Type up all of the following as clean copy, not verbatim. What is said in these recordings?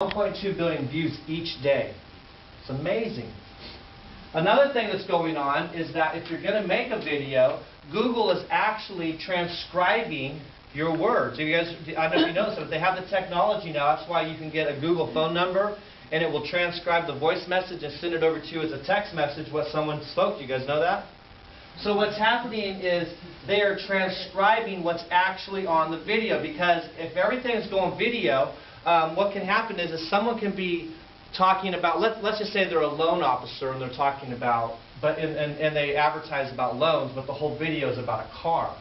1.2 billion views each day. It's amazing. Another thing that's going on is that if you're going to make a video, Google is actually transcribing your words. You guys, I don't know if you know this, but they have the technology now. That's why you can get a Google phone number, and it will transcribe the voice message and send it over to you as a text message what someone spoke to. You guys know that? So what's happening is they are transcribing what's actually on the video, because if everything is going video, what can happen is someone can be talking about, let's just say they're a loan officer and they're talking about, and they advertise about loans, but the whole video is about a car.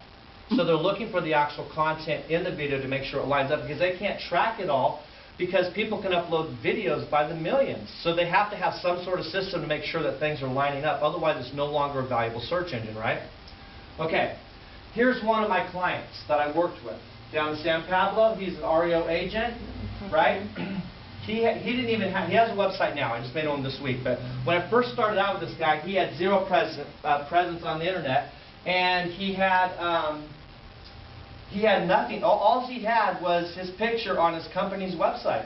So they're looking for the actual content in the video to make sure it lines up, because they can't track it all, because people can upload videos by the millions. So they have to have some sort of system to make sure that things are lining up. Otherwise, it's no longer a valuable search engine, right? Okay, here's one of my clients that I worked with down in San Pablo. He's an REO agent, right? He didn't even have, he has a website now. I just made one this week. But when I first started out with this guy, he had zero presence on the internet, and he had nothing. All he had was his picture on his company's website,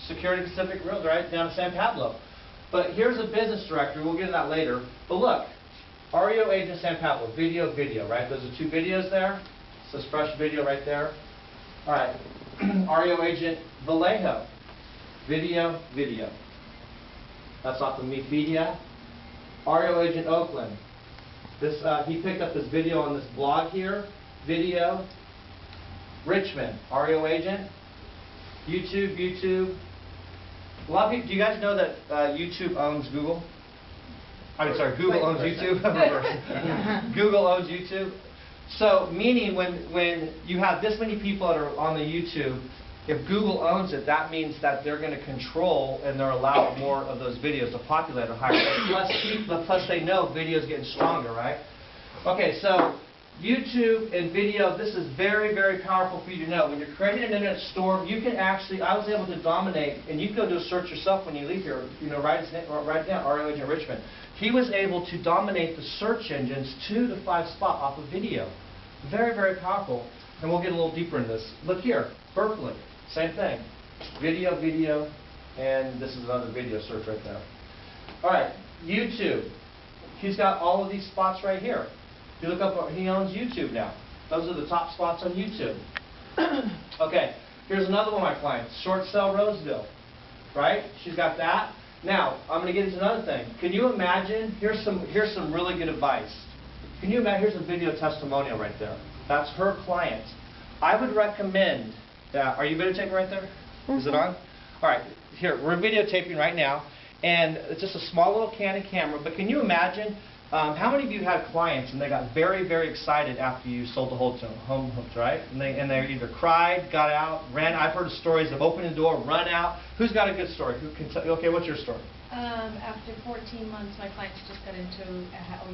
Security Pacific Realty, right down in San Pablo. But here's a business directory. We'll get into that later. But look, REO agent San Pablo, video, right? Those are two videos there. So it's fresh video right there. All right, REO agent Vallejo, video. That's off of Media. REO agent Oakland. This he picked up this video on this blog here. Video. Richmond, REO agent. YouTube. A lot of people, do you guys know that YouTube owns Google? I mean, sorry, Google owns YouTube. Google owns YouTube. So, meaning when you have this many people that are on the YouTube, if Google owns it, that means that they're going to control and they're allowed more of those videos to populate at a higher rate. Plus they know video's getting stronger, right? Okay, so YouTube and video, this is very, very powerful for you to know. When you're creating an internet store, you can actually, I was able to dominate, and you can go do a search yourself when you leave here, you know, write it down, REO agent Richmond. He was able to dominate the search engines 2 to 5 spot off of video. Very, very powerful. And we'll get a little deeper into this. Look here, Berkeley, same thing. Video, and this is another video search right there. All right, YouTube. He's got all of these spots right here. You look up, he owns YouTube now. Those are the top spots on YouTube. Okay, here's another one of my clients, Short Sale Roseville, right? She's got that. Now, I'm going to get into another thing. Can you imagine, here's some really good advice. Can you imagine, here's a video testimonial right there. That's her client. I would recommend that, are you videotaping right there? Is it on? All right, here, we're videotaping right now, and it's just a small little Canon camera, but can you imagine, how many of you had clients and they got very, very excited after you sold the home to them, right? And they either cried, got out, ran. I've heard of stories of opening the door, run out. Who's got a good story? Who can tell? Okay, what's your story? After 14 months, my clients just got into a house.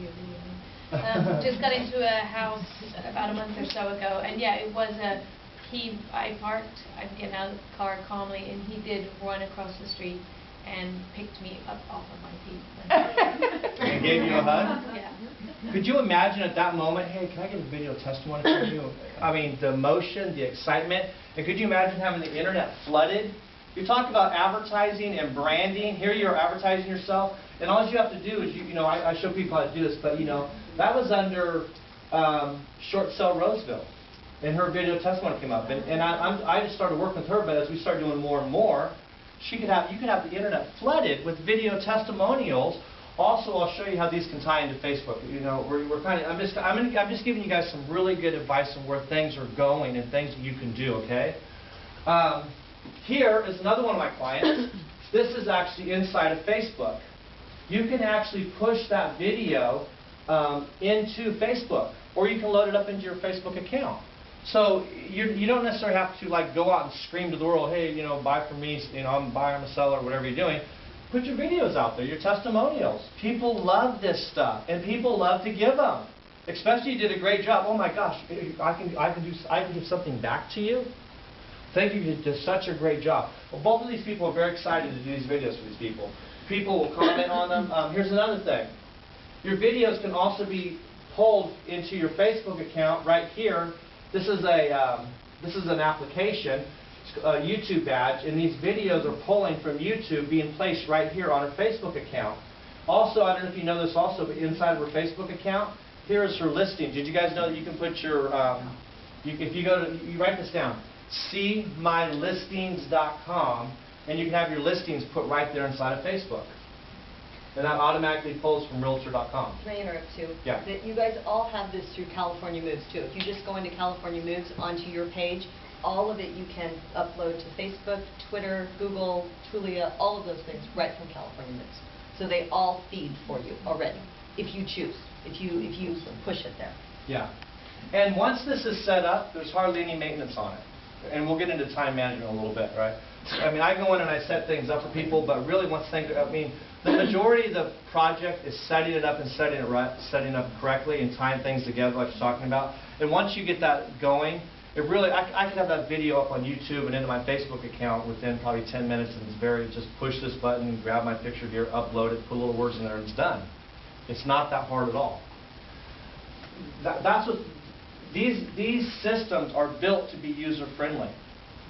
Just got into a house about a month or so ago, and yeah, it was a. I parked. I'm getting out of the car calmly, and he did run across the street and picked me up off of my feet. And gave you a hug? Yeah. Could you imagine at that moment, hey, can I get a video testimony from you? I mean, the emotion, the excitement. And could you imagine having the internet flooded? You talk about advertising and branding. Here you're advertising yourself. And all you have to do is, you know, I show people how to do this, but, you know, that was under Short Sale Roseville. And her video testimony came up. And I just started working with her, but as we started doing more and more, you could have the internet flooded with video testimonials. Also, I'll show you how these can tie into Facebook. You know, we're kind of, I'm just giving you guys some really good advice on where things are going and things that you can do. Okay. Here is another one of my clients. This is actually inside of Facebook. You can actually push that video into Facebook, or you can load it up into your Facebook account. So you don't necessarily have to like go out and scream to the world, hey, you know, buy from me, you know, I'm a buyer, I'm a seller, whatever you're doing. Put your videos out there, your testimonials. People love this stuff, and people love to give them. Especially you did a great job. Oh my gosh, I can give something back to you. Thank you, you did such a great job. Well, both of these people are very excited to do these videos for these people. People will comment on them. Here's another thing. Your videos can also be pulled into your Facebook account right here. This is an application. YouTube badge, and these videos are pulling from YouTube, being placed right here on her Facebook account. Also, I don't know if you know this also, but inside of her Facebook account, here is her listing. Did you guys know that you can put your, if you go to, you write this down, seemylistings.com, and you can have your listings put right there inside of Facebook. And that automatically pulls from realtor.com. Can I interrupt too? Yeah. That you guys all have this through California Moves too. If you just go into California Moves onto your page, all of it you can upload to Facebook, Twitter, Google, Tulia, all of those things right from California Moves. So they all feed for you already, if you choose, if you push it there. Yeah. And once this is set up, there's hardly any maintenance on it. And we'll get into time management a little bit, right? I mean, I go in and I set things up for people, but really once things, I mean, the majority of the project is setting it up and setting it up correctly and tying things together like you're talking about. And once you get that going, it really, I can have that video up on YouTube and into my Facebook account within probably 10 minutes, and it's very, just push this button, grab my picture here, upload it, put little words in there, and it's done. It's not that hard at all. That's what, these systems are built to be user-friendly.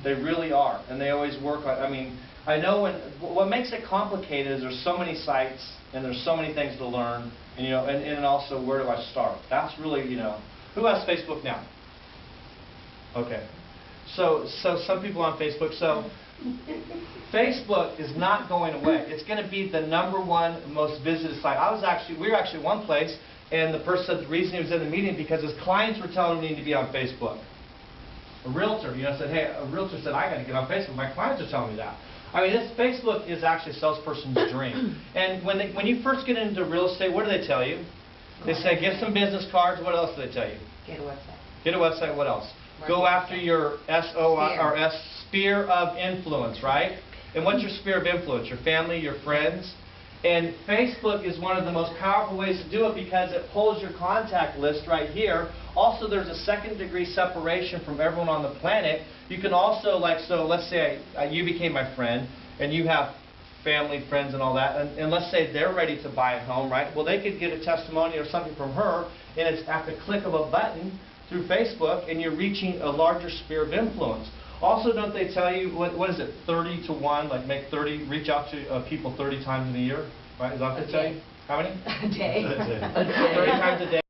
They really are, and they always work. I mean, I know what makes it complicated is there's so many sites and there's so many things to learn, and you know, and also where do I start? That's really, you know, who has Facebook now? Okay, so some people on Facebook. So Facebook is not going away. It's going to be the #1 most visited site. We were actually one place, and the person said the reason he was in the meeting because his clients were telling him he needed to be on Facebook. A realtor, you know, said, hey, a realtor said, I got to get on Facebook. My clients are telling me that. I mean, this Facebook is actually a salesperson's dream. And when you first get into real estate, what do they tell you? They say, get some business cards. What else do they tell you? Get a website. Get a website. What else? Go after your sphere of influence, right? And what's your sphere of influence? Your family, your friends. And Facebook is one of the most powerful ways to do it because it pulls your contact list right here. Also, there's a second-degree separation from everyone on the planet. You can also, like, so let's say you became my friend, and you have family, friends, and all that, and let's say they're ready to buy a home, right? Well, they could get a testimonial or something from her, and it's at the click of a button through Facebook, and you're reaching a larger sphere of influence. Also, don't they tell you, what is it, 30 to 1, like reach out to people 30 times in a year, right? Is that what they tell you? How many? A day. 30 times a day.